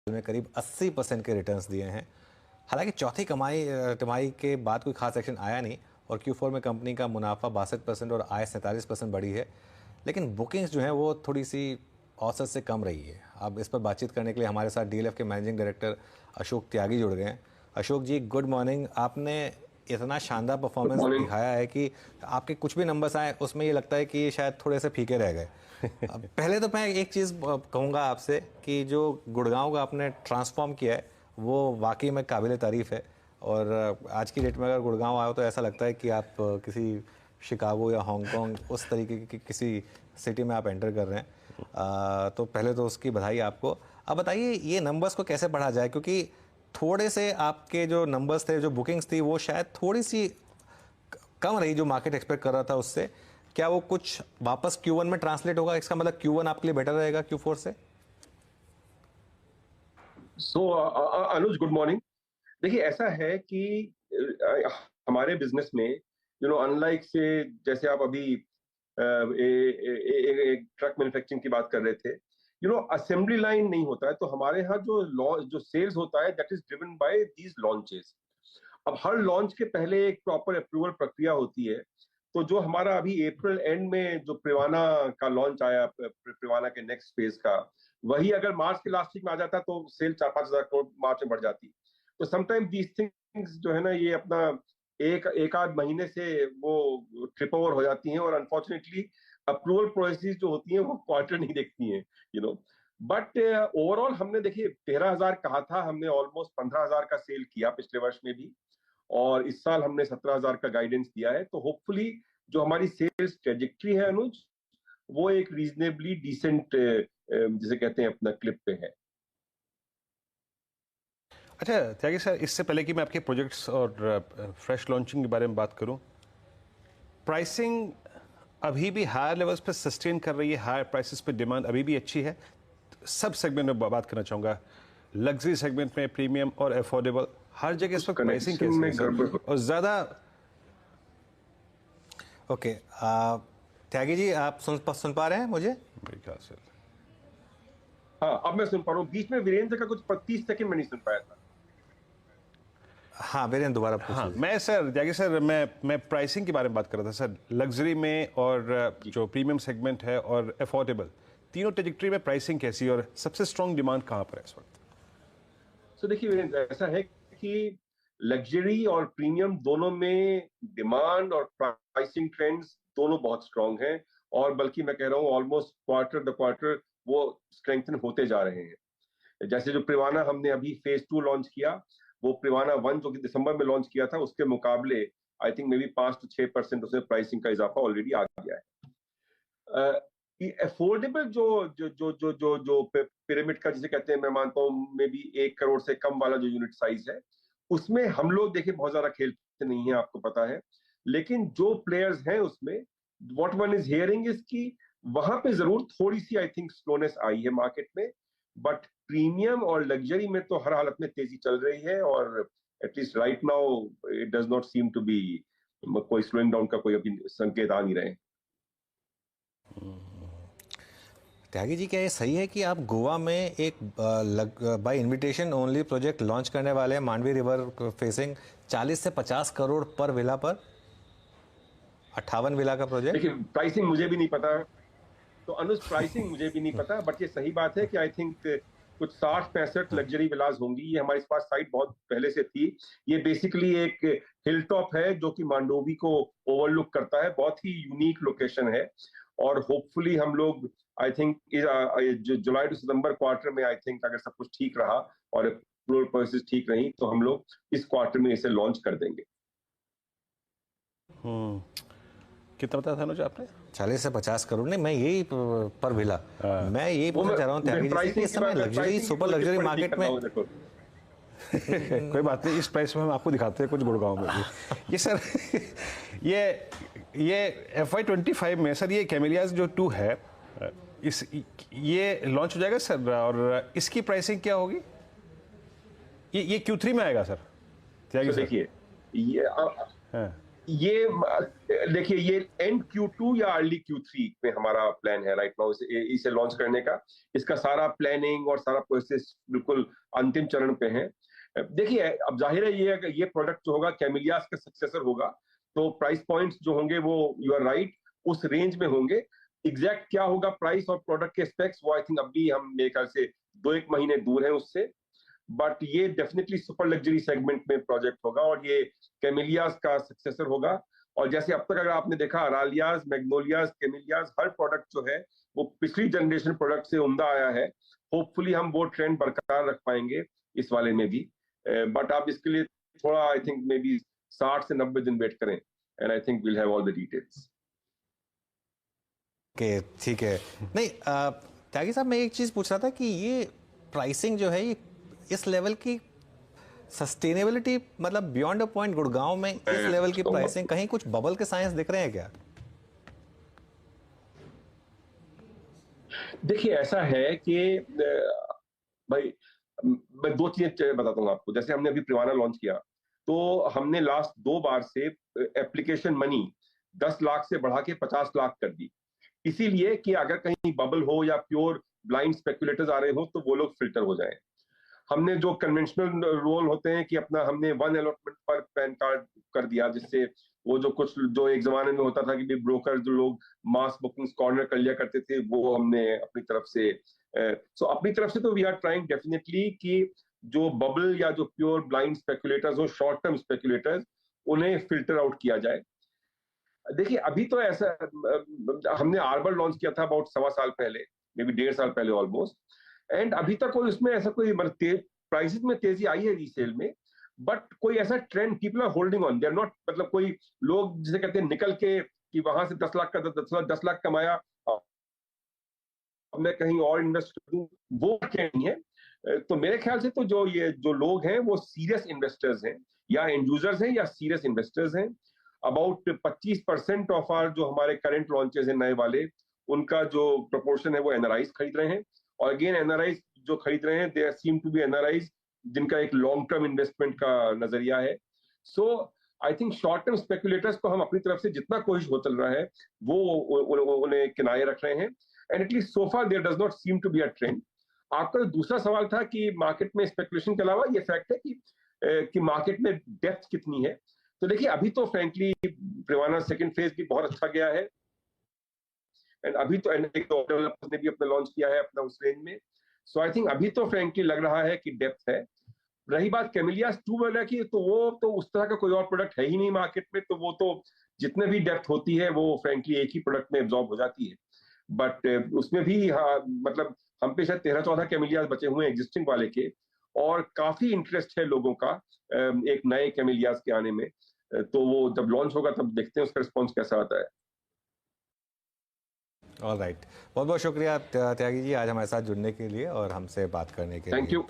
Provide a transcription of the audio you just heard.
में करीब 80% के रिटर्न्स दिए हैं। हालांकि चौथी तिमाही के बाद कोई खास एक्शन आया नहीं और Q4 में कंपनी का मुनाफा 62% और आय 47% बढ़ी है, लेकिन बुकिंग्स जो हैं वो थोड़ी सी औसत से कम रही है। अब इस पर बातचीत करने के लिए हमारे साथ DLF के मैनेजिंग डायरेक्टर अशोक त्यागी जुड़ गए हैं। अशोक जी, गुड मॉर्निंग। आपने इतना शानदार परफॉर्मेंस दिखाया है कि आपके कुछ भी नंबर्स आए उसमें ये लगता है कि शायद थोड़े से फीके रह गए। पहले तो मैं एक चीज़ कहूँगा आपसे कि जो गुड़गांव का आपने ट्रांसफॉर्म किया है वो वाकई में काबिल तारीफ़ है, और आज की डेट में अगर गुड़गांव आओ तो ऐसा लगता है कि आप किसी शिकागो या हांगकांग उस तरीके की किसी सिटी में आप एंटर कर रहे हैं। तो पहले तो उसकी बधाई आपको। अब बताइए ये नंबर्स को कैसे बढ़ा जाए, क्योंकि थोड़े से आपके जो नंबर्स थे, जो बुकिंग्स थी, वो शायद थोड़ी सी कम रही जो मार्केट एक्सपेक्ट कर रहा था उससे। क्या वो कुछ वापस Q1 में ट्रांसलेट होगा? इसका मतलब Q1 आपके लिए बेटर रहेगा Q4 से? अनुज, गुड मॉर्निंग। देखिए, ऐसा है कि हमारे बिजनेस में अनलाइक से, जैसे आप अभी एक ट्रक मैन्युफैक्चरिंग की बात कर रहे थे, असेंबली लाइन नहीं होता है, तो हमारे यहाँ जो सेल्स होता है that is driven by these launches. अब हर लॉन्च के पहले एक प्रॉपर अप्रूवल प्रक्रिया होती है। तो जो हमारा अभी अप्रैल एंड में जो प्रिवाना का लॉन्च आया, प्रिवाना के नेक्स्ट फेज का, वही अगर मार्च के लास्ट वीक में आ जाता तो सेल 4-5 हजार करोड़ मार्च में बढ़ जाती। तो समटाइम दीज थिंग्स जो है ना, ये अपना एक आध महीने से वो ट्रिप ओवर हो जाती हैं, और अनफॉर्चुनेटली अप्रूवल प्रोसेस जो होती हैं वो क्वार्टर नहीं देखती हैं, बट ओवरऑल हमने, देखिए, 13,000 कहा था, हमने ऑलमोस्ट 15,000 का सेल किया पिछले वर्ष में भी, और इस साल हमने 17,000 का गाइडेंस दिया है। तो होपफुली जो हमारी सेल्स ट्रेजेक्ट्री है अनुज, वो एक रीजनेबली डिसेंट, जिसे कहते हैं, अपना क्लिप पे है। अच्छा त्यागी सर, इससे पहले कि मैं आपके प्रोजेक्ट्स और फ्रेश लॉन्चिंग के बारे में बात करूं, प्राइसिंग अभी भी हायर लेवल्स पे सस्टेन कर रही है? हायर प्राइसेस पे डिमांड अभी भी अच्छी है? सब सेगमेंट में बात करना चाहूंगा, लग्जरी सेगमेंट में, प्रीमियम और अफोर्डेबल, हर जगह इस वक्त प्राइसिंग कैसी है सर? और ज्यादा ओके, त्यागी जी, आप सुन पा रहे हैं मुझे? मेरे ख्याल से हाँ, अब मैं सुन पा रहा हूँ। बीच में वीरेंद्र का कुछ 30 सेकंड में नहीं सुन पाया था। हाँ वीरेंद्र, दोबारा पूछ हाँ, लीजिए। मैं सर त्यागी सर, मैं प्राइसिंग के बारे में बात कर रहा था सर। लग्जरी में और जो प्रीमियम सेगमेंट है और अफोर्डेबल, तीनों ट्रेजेक्टरी में प्राइसिंग कैसी है और सबसे स्ट्रॉन्ग डिमांड कहाँ पर है इस वक्त? तो देखिए वीरेंद्र, ऐसा है कि लग्जरी और प्रीमियम दोनों में डिमांड और प्राइसिंग ट्रेंड्स दोनों बहुत स्ट्रांग हैं, और बल्कि मैं कह रहा हूँ ऑलमोस्ट क्वार्टर द क्वार्टर वो स्ट्रेंथन होते जा रहे हैं। जैसे जो प्रिवाना हमने अभी फेज 2 लॉन्च किया, वो प्रिवाना 1 जो कि दिसंबर में लॉन्च किया था, उसके मुकाबले आई थिंक मे बी 5 से 6% उसमें प्राइसिंग का इजाफा ऑलरेडी आ गया है। अफोर्डेबल जो जो जो जो जो जो पिरामिड का जिसे कहते हैं, मैं मानता हूँ मे बी 1 करोड़ से कम वाला जो यूनिट साइज है, उसमें हम लोग देखिए बहुत ज्यादा खेलते नहीं है, आपको पता है। लेकिन जो प्लेयर्स हैं उसमें, what one is hearing is कि वहां पे जरूर थोड़ी सी आई थिंक स्लोनेस आई है मार्केट में, बट प्रीमियम और लग्जरी में तो हर हालत में तेजी चल रही है, और at least right now it does not seem to be, कोई स्लोइंग डाउन का कोई अभी संकेत आ नहीं रहे। त्यागी जी, क्या ये सही है कि आप गोवा में एक by invitation only project launch करने वाले हैं, मांडवी रिवर फेसिंग, 40 से 50 करोड़ पर विला पर, 58 विला का प्रोजेक्ट? देखिए, प्राइसिंग मुझे भी नहीं पता, तो अनुज प्राइसिंग मुझे भी नहीं पता, बट ये सही बात है कि आई थिंक कुछ 60-65 लग्जरी विलास होंगी। ये हमारे पास साइट बहुत पहले से थी। ये बेसिकली एक हिल टॉप है जो कि मांडोवी को ओवरलुक करता है, बहुत ही यूनिक लोकेशन है, और होपफुली हम लोग आई थिंक जुलाई टू सितंबर क्वार्टर में, आई थिंक अगर सब कुछ ठीक रहा और अप्रूवल प्रोसेस ठीक रही, तो हम लोग इस क्वार्टर में इसे लॉन्च कर देंगे। कितना बताया था अनुज आपने? 40 से 50 करोड़ नहीं, मैं यही पर विला, मैं यही पूछना चाह रहा हूँ त्यागी जी से कि इस समय लग्जरी, सुपर लग्जरी मार्केट में कोई बात नहीं, इस प्राइस में हम आपको दिखाते हैं कुछ गुड़गांव में भी। ये सर ये FY25 में सर, ये कैमेलियाज जो 2 है, ये लॉन्च हो जाएगा सर, और इसकी प्राइसिंग क्या होगी? ये Q3 में आएगा सर? देखिए, ये देखिए, ये एंड Q2 या अर्ली Q3 में हमारा प्लान है राइट नाउ इसे लॉन्च करने का। इसका सारा प्लानिंग और सारा प्रोसेस बिल्कुल अंतिम चरण पे है। देखिए, अब जाहिर है ये अगर ये प्रोडक्ट जो होगा कैमिलियास का सक्सेसर होगा, तो प्राइस पॉइंट्स जो होंगे वो यू आर राइट उस रेंज में होंगे। एग्जैक्ट क्या होगा प्राइस और प्रोडक्ट के स्पेक्स, वो आई थिंक अभी हम मेरे ख्याल से 2-1 महीने दूर हैं उससे। बट ये डेफिनेटली सुपर लग्जरी सेगमेंट में प्रोजेक्ट होगा और ये कैमिलियास का सक्सेसर होगा। और जैसे अब तक अगर आपने देखा रालियाज, मैग्नोलियाज, कैमिलियाज, हर प्रोडक्ट जो है वो पिछली जनरेशन प्रोडक्ट से उम्दा आया है। होपफुली हम वो ट्रेंड बरकरार रख पाएंगे इस वाले में भी। बट आप इसके लिए थोड़ा आई थिंक मे बी 60 से 90 दिन वेट करें and I think will have all the details. Okay, ठीक है। नहीं त्यागी साहब, मैं एक चीज़ पूछ रहा था कि ये प्राइसिंग जो है ये इस लेवल की सस्टेनेबिलिटी, मतलब बियॉन्ड अ पॉइंट गुड़गांव में इस लेवल की प्राइसिंग, कहीं कुछ बबल के साइंस दिख रहे हैं क्या? देखिए, ऐसा है कि भाई मैं 2 चीजें बताता हूँ आपको। जैसे हमने अभी प्रिवाना लॉन्च किया, तो हमने लास्ट 2 बार से एप्लीकेशन मनी 10 लाख से बढ़ा के 50 लाख कर दी, इसीलिए कि अगर कहीं बबल हो या प्योर ब्लाइंड स्पेकुलेटर्स आ रहे हो तो वो लोग फिल्टर हो जाएं। हमने जो कन्वेंशनल रोल होते हैं कि अपना हमने 1 अलॉटमेंट पर पैन कार्ड कर दिया, जिससे वो जो कुछ जो एक जमाने में होता था कि ब्रोकर जो लोग मास बुकिंग्स कॉर्नर कर लिया करते थे, वो हमने अपनी तरफ से अपनी तरफ से तो वी आर ट्राइंग डेफिनेटली कि जो बबल या जो प्योर ब्लाइंड स्पेकुलेटर्स हो, शॉर्ट टर्म स्पेकुलेटर्स, उन्हें फिल्टर आउट किया जाए। देखिए, अभी तो ऐसा हमने आर्बर लॉन्च किया था अबाउट 1.25 साल पहले, मे बी 1.5 साल पहले ऑलमोस्ट। एंड अभी तक कोई उसमें ऐसा कोई मतलब प्राइसेस में तेजी आई है रीसेल में, बट कोई ऐसा trend people are holding on, they are not, मतलब कोई लोग जिसे कहते हैं निकल के कि वहां से 10 लाख का 10 लाख कमाया, अब मैं कहीं और इन्वेस्ट कर दूं, वो ट्रेंड नहीं है। तो मेरे ख्याल से तो जो ये जो लोग हैं वो सीरियस इन्वेस्टर्स हैं, या एंड यूजर्स हैं, या सीरियस इन्वेस्टर्स हैं। अबाउट 25% ऑफ आर जो हमारे करंट लॉन्चेस हैं नए वाले, उनका जो प्रोपोर्शन है वो एनआरआईज खरीद रहे हैं। और अगेन एनआरआईज जो खरीद रहे हैं, they seem to be NRIs जिनका एक लॉन्ग टर्म इन्वेस्टमेंट का नजरिया है। So I think short term speculators को हम अपनी तरफ से जितना कोशिश हो चल रहा है वो उन्हें किनारे रख रहे हैं। And at least so far there does not seem to be a trend. आपका दूसरा सवाल था कि मार्केट में स्पेकुलेशन के अलावा ये फैक्ट है कि मार्केट में डेप्थ कितनी है। तो देखिए, अभी तो फ्रैंकली प्रिवाना सेकंड फेज भी बहुत अच्छा गया है, एंड अभी तो डेवलपर्स ने भी अपना लॉन्च किया है अपना उस रेंज में। सो आई थिंक अभी तो फ्रैंकली लग रहा है कि डेप्थ है। रही बात कैमिलियास 2 वाला की, तो वो तो उस तरह का कोई और प्रोडक्ट है ही नहीं मार्केट में, तो वो तो जितने भी डेप्थ होती है वो फ्रैंकली एक ही प्रोडक्ट में एब्जॉर्ब हो जाती है। बट उसमें भी मतलब हम पे शायद 13-14 कैमिलियास बचे हुए हैं एग्जिस्टिंग वाले के, और काफी इंटरेस्ट है लोगों का एक नए कैमिलियास के आने में। तो वो जब लॉन्च होगा तब देखते हैं उसका रिस्पॉन्स कैसा आता है। ऑल राइट, बहुत बहुत शुक्रिया त्यागी जी आज हमारे साथ जुड़ने के लिए और हमसे बात करने के लिए। Thank you.